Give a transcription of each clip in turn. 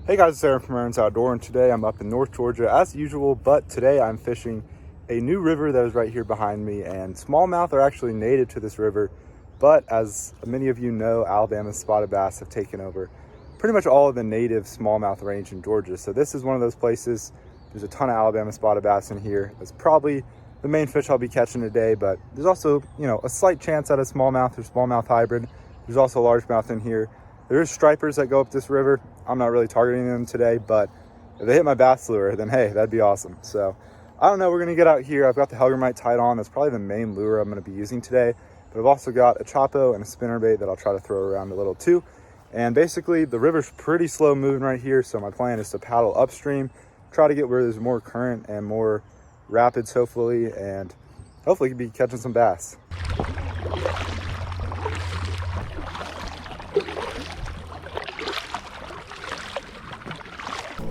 Hey guys, it's Aaron from Aaron's Outdoor, and today I'm up in North Georgia as usual, but today I'm fishing a new river that is right here behind me, and smallmouth are actually native to this river, but as many of you know, Alabama's spotted bass have taken over pretty much all of the native smallmouth range in Georgia. So this is one of those places. There's a ton of Alabama spotted bass in here. That's probably the main fish I'll be catching today, but there's also, a slight chance at a smallmouth or smallmouth hybrid. There's also largemouth in here. There's stripers that go up this river. I'm not really targeting them today, but if they hit my bass lure, then hey, that'd be awesome. So I don't know, we're gonna get out here. I've got the Helgramite tied on. That's probably the main lure I'm gonna be using today, but I've also got a Choppo and a spinnerbait that I'll try to throw around a little too. And basically the river's pretty slow moving right here, so my plan is to paddle upstream, try to get where there's more current and more rapids hopefully, and hopefully be catching some bass.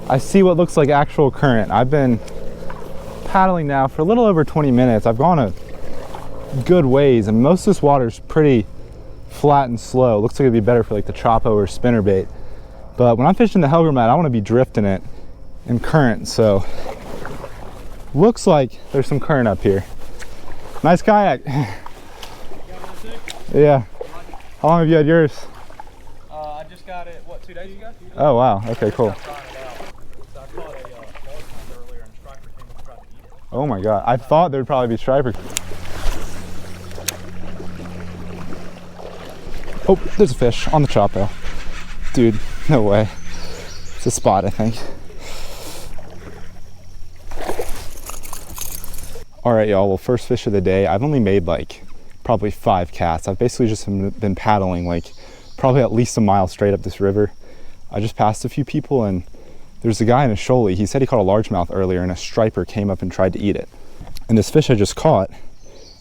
I see what looks like actual current. I've been paddling now for a little over 20 minutes. I've gone a good ways, and most of this water's pretty flat and slow. It looks like it'd be better for like the Choppo or spinnerbait. But when I'm fishing the Helgramite, I want to be drifting it in current. So looks like there's some current up here. Nice kayak. Yeah. How long have you had yours? I just got it, what, 2 days ago? Oh wow, okay, cool. Oh my god, I thought there'd probably be striper. Oh, there's a fish on the Choppo. Dude, no way. It's a spot, I think. All right, y'all, well, first fish of the day. I've only made like probably 5 casts. I've basically just been paddling like probably at least a mile straight up this river. I just passed a few people, and there's a guy in a shoalie. He said he caught a largemouth earlier, and a striper came up and tried to eat it. And this fish I just caught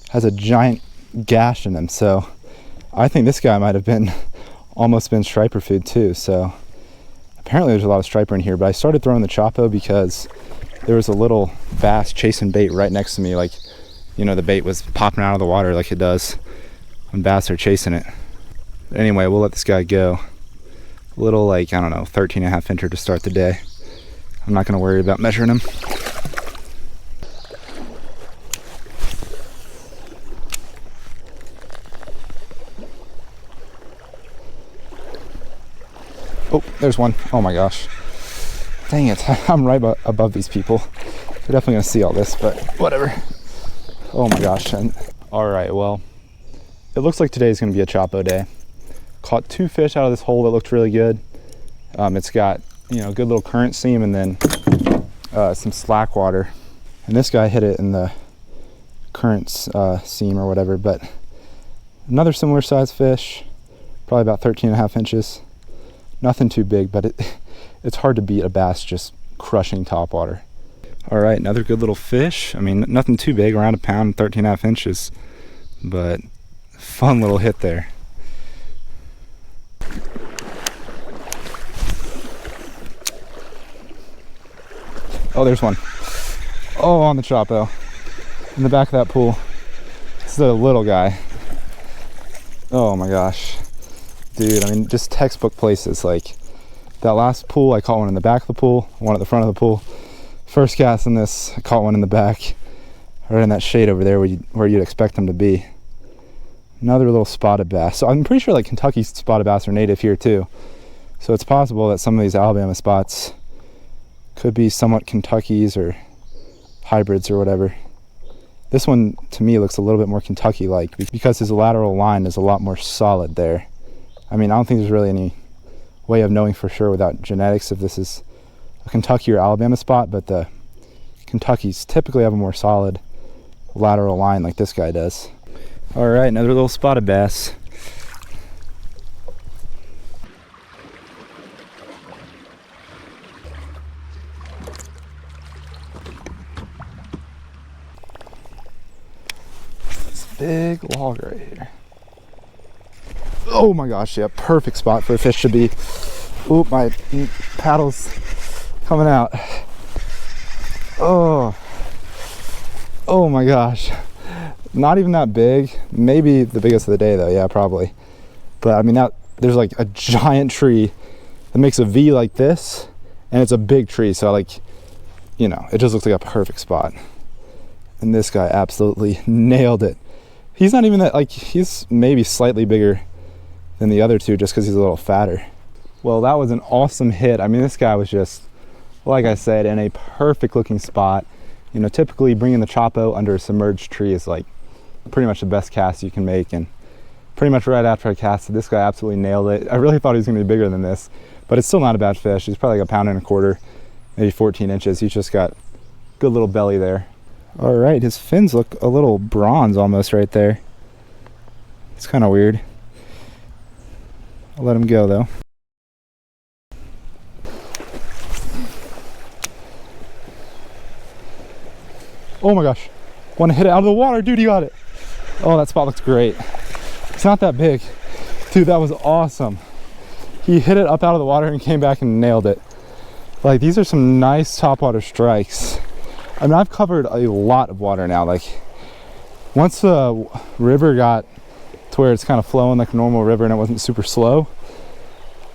has a giant gash in him, so I think this guy might have been almost been striper food too. So apparently there's a lot of striper in here, but I started throwing the Choppo because there was a little bass chasing bait right next to me. Like, the bait was popping out of the water like it does when bass are chasing it. But anyway, we'll let this guy go. A little, like, I don't know, 13.5 incher to start the day. I'm not gonna worry about measuring him. Oh, there's one. Oh my gosh. Dang it, I'm right above these people. They're definitely gonna see all this, but whatever. Oh my gosh. And all right, well, it looks like today's gonna be a Choppo day. Caught 2 fish out of this hole that looked really good. It's got, good little current seam and then some slack water. And this guy hit it in the current seam or whatever, but another similar size fish, probably about 13.5 inches. Nothing too big, but it's hard to beat a bass just crushing topwater. All right, another good little fish. I mean, nothing too big, around a pound, 13.5 inches, but fun little hit there. Oh, there's one. Oh, on the Choppo, in the back of that pool. This is a little guy. Oh my gosh. Dude, I mean, just textbook places. Like that last pool, I caught one in the back of the pool, one at the front of the pool. First cast in this, I caught one in the back, right in that shade over there where you'd expect them to be. Another little spotted bass. So I'm pretty sure like Kentucky spotted bass are native here too. So it's possible that some of these Alabama spots could be somewhat Kentuckies or hybrids or whatever. This one to me looks a little bit more Kentucky-like because his lateral line is a lot more solid there. I mean, I don't think there's really any way of knowing for sure without genetics if this is a Kentucky or Alabama spot, but the Kentuckys typically have a more solid lateral line like this guy does. All right, another little spotted bass. This big log right here. Oh my gosh, yeah, perfect spot for a fish to be. Oop, my paddle's coming out. Oh my gosh. Not even that big. Maybe the biggest of the day though, yeah, probably. But I mean, there's like a giant tree that makes a V like this, And it's a big tree, so like, you know, it just looks like a perfect spot. And this guy absolutely nailed it. He's not even that, like, he's maybe slightly bigger than the other two just because he's a little fatter. Well, that was an awesome hit. I mean, this guy was just, like I said, in a perfect looking spot. You know, typically bringing the Choppo under a submerged tree is like pretty much the best cast you can make. And pretty much right after I casted, this guy absolutely nailed it. I really thought he was gonna be bigger than this, but it's still not a bad fish. He's probably like 1.25 pounds, maybe 14 inches. He's just got good little belly there. All right, his fins look a little bronze almost right there. It's kind of weird. I'll let him go though. Oh my gosh, want to hit it out of the water. Dude, you got it. Oh, that spot looks great. It's not that big. Dude, that was awesome. He hit it up out of the water and came back and nailed it. Like, these are some nice topwater strikes. I mean, I've covered a lot of water now. Like, once the river got to where it's kind of flowing like a normal river and it wasn't super slow,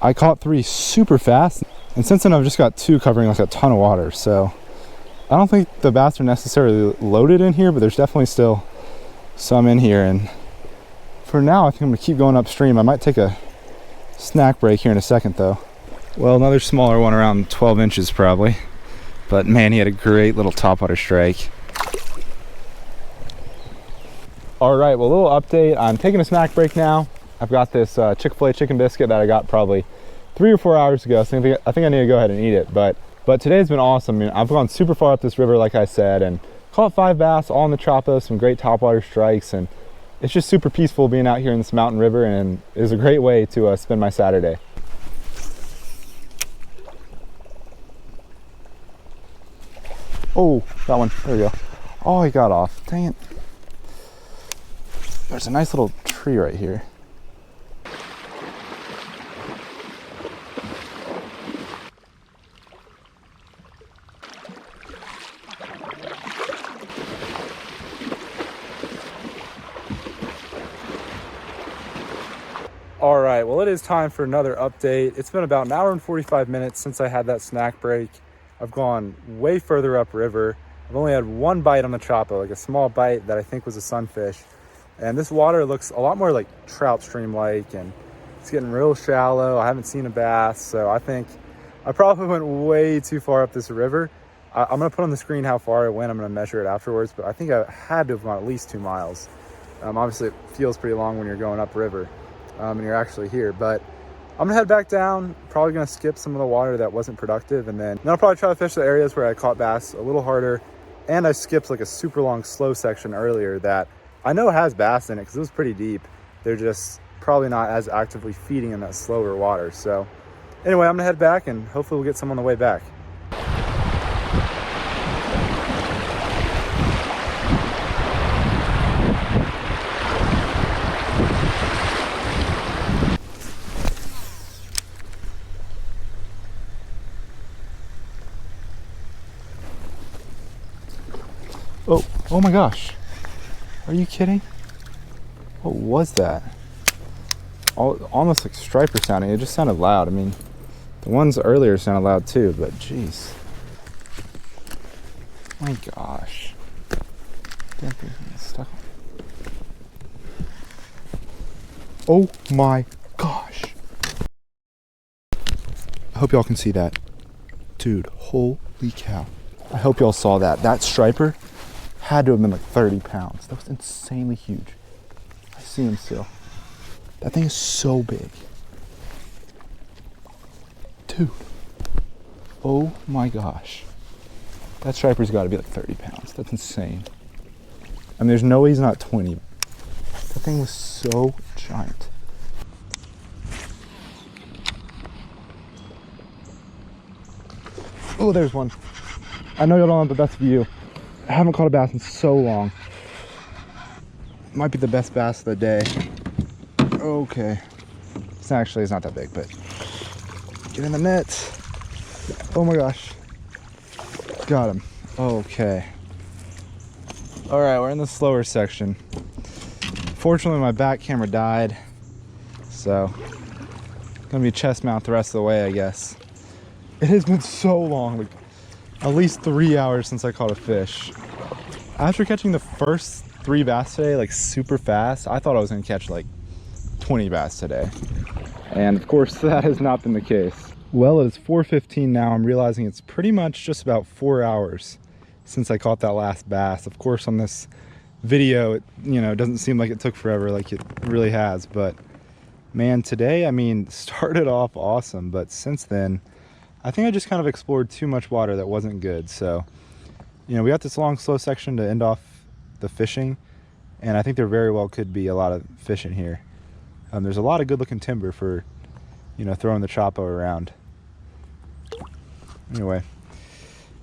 I caught 3 super fast. And since then, I've just got 2 covering like a ton of water. So I don't think the bass are necessarily loaded in here, but there's definitely still some in here. And for now, I think I'm gonna keep going upstream. I might take a snack break here in a second though. Well, another smaller one around 12 inches probably. But man, he had a great little topwater strike. All right, well, a little update. I'm taking a snack break now. I've got this Chick-fil-A chicken biscuit that I got probably 3 or 4 hours ago. So I think I need to go ahead and eat it. But today's been awesome. I mean, I've gone super far up this river, like I said, and caught 5 bass all in the Choppo, some great topwater strikes, and it's just super peaceful being out here in this mountain river, and it was a great way to spend my Saturday. Oh, that one. There we go. Oh, he got off. Dang it. There's a nice little tree right here. All right, well, it is time for another update. It's been about 1 hour and 45 minutes since I had that snack break. I've gone way further upriver. I've only had 1 bite on the Choppo, like a small bite that I think was a sunfish. And this water looks a lot more like trout stream-like, and it's getting real shallow. I haven't seen a bass, so I think I probably went way too far up this river. I'm gonna put on the screen how far I went. I'm gonna measure it afterwards, but I think I had to have gone at least 2 miles. Obviously, it feels pretty long when you're going upriver and you're actually here, but I'm gonna head back down. Probably gonna skip some of the water that wasn't productive, and then I'll probably try to fish the areas where I caught bass a little harder. And I skipped like a super long slow section earlier that I know has bass in it because it was pretty deep. They're just probably not as actively feeding in that slower water. So anyway, I'm gonna head back and hopefully we'll get some on the way back. Oh my gosh. Are you kidding? What was that? Almost like striper sounding. It just sounded loud. I mean, the ones earlier sounded loud too, but geez. My gosh. Damn thing's getting stuck on. Oh my gosh. I hope y'all can see that. Dude, holy cow. I hope y'all saw that. That striper had to have been like 30 pounds. That was insanely huge. I see him still. That thing is so big. Dude. Oh my gosh. That striper's got to be like 30 pounds. That's insane. I mean, there's no way he's not 20. That thing was so giant. Oh, there's one. I know y'all don't have the best view. I haven't caught a bass in so long. Might be the best bass of the day. Okay. It's not that big, but get in the net. Oh my gosh. Got him. Okay. All right, we're in the slower section. Fortunately, my back camera died, so gonna be chest mount the rest of the way, I guess. It has been so long, like at least 3 hours since I caught a fish. After catching the first 3 bass today, like super fast, I thought I was gonna catch like 20 bass today. And of course that has not been the case. Well, it is 4:15 now. I'm realizing it's pretty much just about 4 hours since I caught that last bass. Of course on this video, it, you know, doesn't seem like it took forever like it really has, but man, today, I mean, started off awesome, but since then, I think I just kind of explored too much water that wasn't good. So, you know, we got this long, slow section to end off the fishing, and I think there very well could be a lot of fish in here. There's a lot of good looking timber for, you know, throwing the Choppo around. Anyway,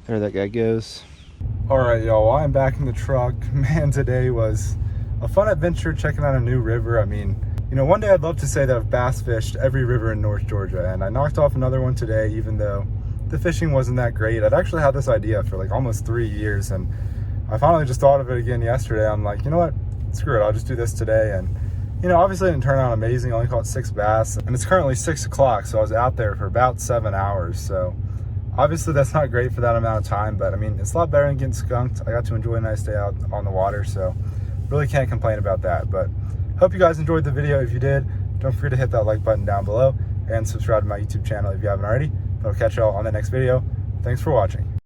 there that guy goes. All right, y'all, I'm back in the truck. Man, today was a fun adventure checking out a new river. I mean, you know, one day I'd love to say that I've bass fished every river in North Georgia, and I knocked off another one today, even though the fishing wasn't that great. I'd actually had this idea for like almost 3 years, and I finally just thought of it again yesterday. I'm like, you know what, screw it, I'll just do this today. And you know, obviously it didn't turn out amazing. I only caught 6 bass, and it's currently 6 o'clock, so I was out there for about 7 hours. So obviously that's not great for that amount of time, but I mean, it's a lot better than getting skunked. I got to enjoy a nice day out on the water, so really can't complain about that. But hope you guys enjoyed the video. If you did, don't forget to hit that like button down below and subscribe to my YouTube channel if you haven't already. I'll catch y'all on the next video. Thanks for watching.